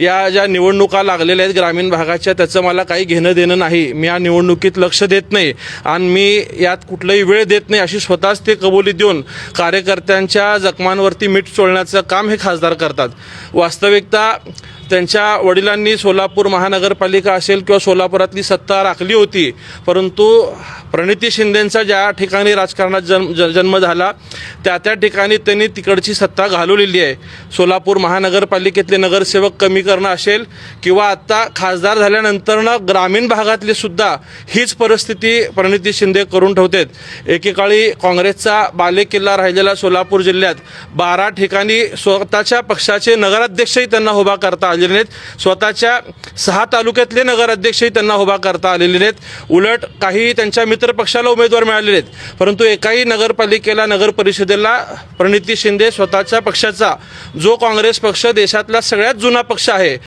या ज्या निवडणुका लागलेल्या आहेत ग्रामीण भागाच्या त्याचं मला काही घेणं देणं नाही. मी या निवडणुकीत लक्ष देत नाही आणि मी यात कुठलाही वेळ देत नाही अशी स्वतःच ते कबुली देऊन कार्यकर्त्यांच्या जखमांवरती मीठ चोळण्याचं काम हे खासदार करतात. वास्तविकता त्यांच्या वडिलांनी सोलापूर महानगरपालिका असेल किंवा सोलापुरातली सत्ता राखली होती, परंतु प्रणिती शिंदेंचा ज्या ठिकाणी राजकारणात जन्म झाला त्या ठिकाणी त्यांनी तिकडची सत्ता घालवलेली आहे. सोलापूर महानगरपालिकेतले नगरसेवक कमी करणं असेल किंवा आत्ता खासदार झाल्यानंतरनं ग्रामीण भागातली सुद्धा हीच परिस्थिती प्रणिती शिंदे करून ठेवतात. एकेकाळी काँग्रेसचा बालेकिल्ला राहिलेला सोलापूर जिल्ह्यात 12 ठिकाणी स्वतःच्या पक्षाचे नगराध्यक्षही त्यांना उभा करता आलेले नाहीत. स्वतःच्या 6 तालुक्यातले नगराध्यक्षही त्यांना उभा करता आलेले नाहीत. उलट काही त्यांच्या मित्र पक्षाला उमेदवार मिळालेले आहेत, परंतु एकाही नगरपालिकेला नगर परिषदेला प्रणिती शिंदे स्वतःच्या पक्षाचा जो काँग्रेस पक्ष देशातला सगळ्यात जुना पक्ष आहे